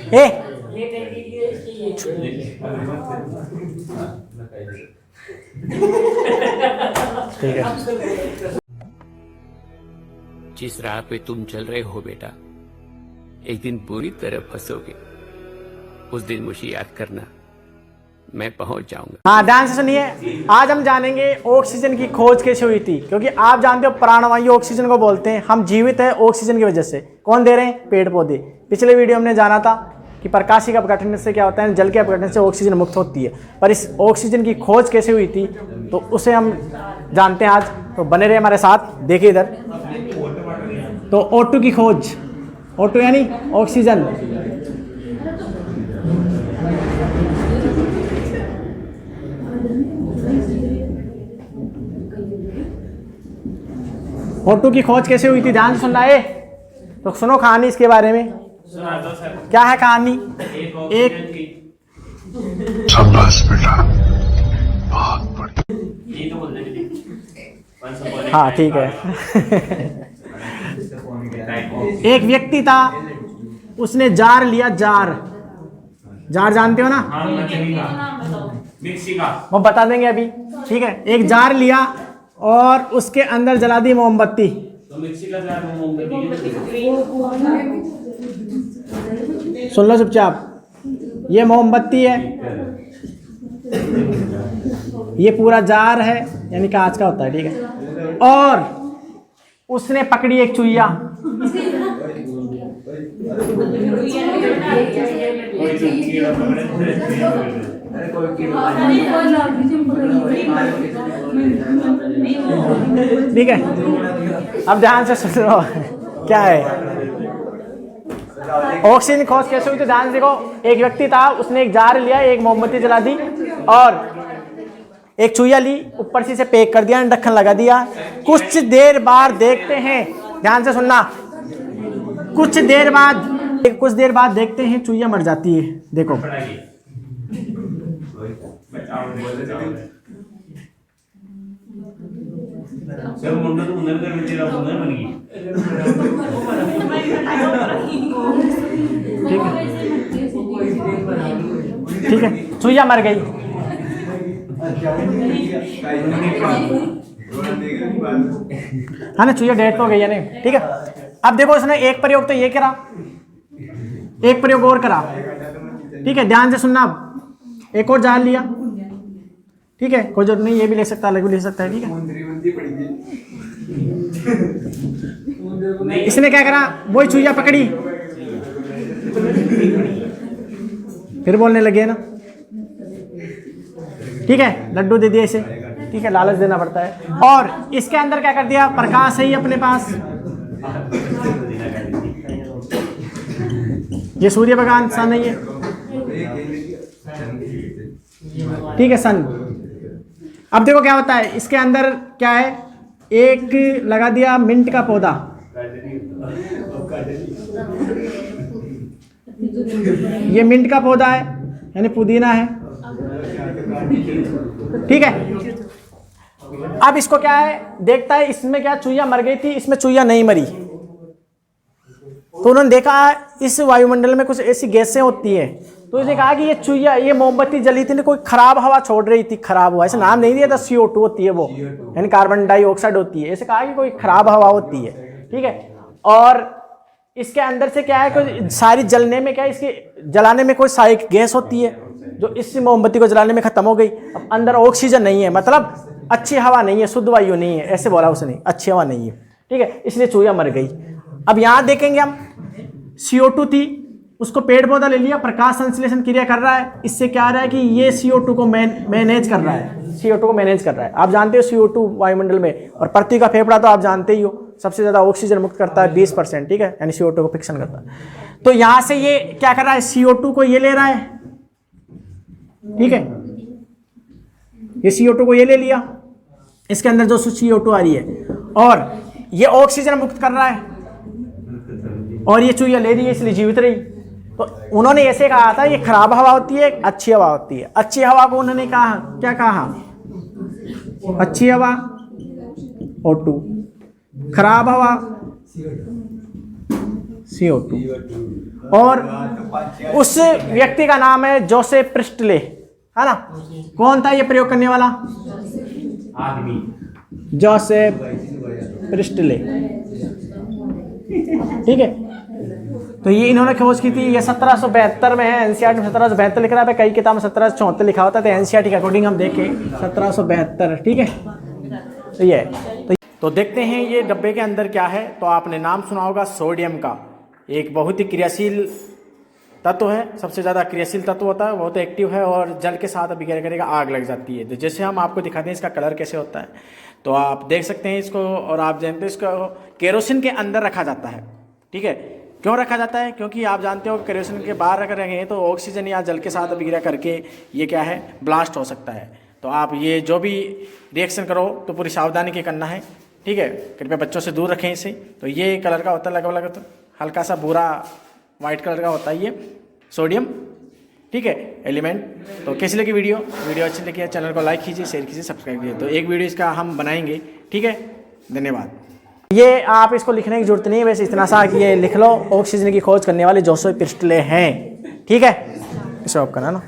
ए ठीक है। जिस राह पे तुम चल रहे हो बेटा, एक दिन पूरी तरह फंसोगे। उस दिन मुझे याद करना, मैं पहुंच जाऊंगा। हाँ, ध्यान से सुनिए। आज हम जानेंगे ऑक्सीजन की खोज कैसे हुई थी, क्योंकि आप जानते हो प्राणवायु ऑक्सीजन को बोलते हैं। हम जीवित हैं ऑक्सीजन की वजह से। कौन दे रहे हैं? पेड़ पौधे। पिछले वीडियो हमने जाना था कि प्रकाशिक अपघटन से क्या होता है, जल के अपघटन से ऑक्सीजन मुक्त होती है। पर इस ऑक्सीजन की खोज कैसे हुई थी तो उसे हम जानते हैं आज। तो बने रहे हमारे साथ। देखिए इधर, तो O2 की खोज, O2 यानी ऑक्सीजन। O2 की खोज कैसे हुई थी, ध्यान से सुनना है। तो सुनो कहानी इसके बारे में। सुना दो सर। क्या है कहानी? एक शाबाश बेटा, बहुत बढ़िया। ये तो बोल दे। हाँ ठीक है। एक व्यक्ति था, उसने जार लिया। जार जानते हो ना? हाँ, मिक्सी का। वो बता देंगे अभी। ठीक है, एक जार लिया और उसके अंदर जला दी मोमबत्ती। तो मिक्सी का जार में मोमबत्ती। सुन लो चुपचाप। ये मोमबत्ती है, ये पूरा जार है, यानी कांच का होता है। ठीक है, और उसने पकड़ी एक चुईया। ठीक है, अब ध्यान से सुनो क्या है ऑक्सीजन खोज कैसे हुई। तो ध्यान से देखो। एक व्यक्ति था, उसने एक जार लिया, एक मोमबत्ती जला दी और एक चुईया ली, ऊपर से इसे पैक कर दिया, ढक्कन लगा दिया। कुछ देर बाद देखते हैं, ध्यान से सुनना, कुछ देर बाद देखते हैं चुईया मर जाती है। देखो सर मुंडा तो उन्नत कर तेरा उन्नत बन गई। ठीक है, चुईया मर गई। हाँ ना, चुईया डेड तो हो गई है नहीं। ठीक है, अब देखो उसने एक प्रयोग तो ये करा, एक प्रयोग और करा। ठीक है, ध्यान से सुनना। अब एक और जाल लिया। ठीक है, कोई जरूरत नहीं, ये भी ले सकता है, अलग भी ले सकता है। ठीक है, इसने क्या करा, वही चुईया पकड़ी, फिर बोलने लगे ना। ठीक है, लड्डू दे दिया इसे। ठीक है, लालच देना पड़ता है। और इसके अंदर क्या कर दिया, प्रकाश है ही अपने पास। ये सूर्य भगवान सन है ये। ठीक है, सन। अब देखो क्या होता है, इसके अंदर क्या है, एक लगा दिया मिंट का पौधा। ये मिंट का पौधा है, यानी पुदीना है। ठीक है, अब इसको क्या है, देखता है इसमें क्या चुईया मर गई थी, इसमें चुईया नहीं मरी। तो उन्होंने देखा इस वायुमंडल में कुछ ऐसी गैसें होती हैं। तो इसने कहा कि ये चुईया, ये मोमबत्ती जली थी ना, कोई खराब हवा छोड़ रही थी। खराब हुआ, ऐसे नाम नहीं दिया था, CO2 होती है वो, यानी कार्बन डाइऑक्साइड होती है। ऐसे कहा कि कोई खराब हवा होती है। ठीक है, और इसके अंदर से क्या है, कोई सारी जलने में क्या है, इसके जलाने में कोई सारी गैस होती है जो इस मोमबत्ती को जलाने में खत्म हो गई। अब अंदर ऑक्सीजन नहीं है, मतलब अच्छी हवा नहीं है, शुद्ध वायु नहीं है, ऐसे बोला उसने, अच्छी हवा नहीं है। ठीक है, इसलिए चूहिया मर गई। अब यहाँ देखेंगे हम, CO2 थी, उसको पेड़ पौधा ले लिया, प्रकाश संश्लेषण क्रिया कर रहा है। इससे क्या आ रहा है कि ये CO2 को मैनेज कर रहा है, CO2 को मैनेज कर रहा है। आप जानते हो CO2 वायुमंडल में, और पृथ्वी का फेफड़ा तो आप जानते ही हो, सबसे ज्यादा ऑक्सीजन मुक्त करता है 20%। ठीक है, यानी CO2 को फिक्शन करता है। तो यहां से ये क्या कर रहा है, CO2 को ये ले रहा है। ठीक है, ये CO2 को ये ले लिया, इसके अंदर जो CO2 आ रही है, और ये ऑक्सीजन मुक्त कर रहा है, और ये चूहिया ले रही है, इसलिए जीवित रही। तो उन्होंने ऐसे कहा था, ये खराब हवा होती है, अच्छी हवा होती है। अच्छी हवा को उन्होंने कहा, क्या कहा, अच्छी हवा O2, खराब हवा CO2। और उस व्यक्ति का नाम है जोसेफ प्रिस्टले, है ना। कौन था ये प्रयोग करने वाला? आदमी। जोसेफ प्रिस्टले, ठीक है। तो ये इन्होंने खोज की थी, ये 1772 में है। एनसीईआरटी में 1772 लिख रहा है, कई किताब में 1774 लिखा होता है, तो एनसीईआरटी के अकॉर्डिंग हम देखें 1772, ठीक है। तो ये तो देखते हैं ये डब्बे के अंदर क्या है। तो आपने नाम सुना होगा सोडियम का, एक बहुत ही क्रियाशील तत्व है, सबसे ज़्यादा क्रियाशील तत्व होता है, बहुत एक्टिव है और जल के साथ अभी क्या करेगा, आग लग जाती है। तो जैसे हम आपको दिखाते हैं इसका कलर कैसे होता है, तो आप देख सकते हैं इसको। और आप जानते हैं इसको केरोसिन के अंदर रखा जाता है, ठीक है। क्यों रखा जाता है? क्योंकि आप जानते हो केरोसिन के बाहर अगर रखें तो ऑक्सीजन या जल के साथ अभिक्रिया करके ये क्या है, ब्लास्ट हो सकता है। तो आप ये जो भी रिएक्शन करो तो पूरी सावधानी के करना है, ठीक है। कृपया बच्चों से दूर रखें इसे। तो ये कलर का होता है, लगभग तो हल्का सा भूरा वाइट कलर का होता है ये सोडियम, ठीक है, एलिमेंट। तो कैसी लगी वीडियो अच्छी लगी है चैनल को लाइक कीजिए, शेयर कीजिए, सब्सक्राइब कीजिए। तो एक वीडियो इसका हम बनाएंगे, ठीक है। धन्यवाद। ये आप इसको लिखने की जरूरत नहीं है, वैसे इतना सा कि ये लिख लो, ऑक्सीजन की खोज करने वाले जोसेफ प्रिस्टले हैं, ठीक है। इसे ऑफ करना ना।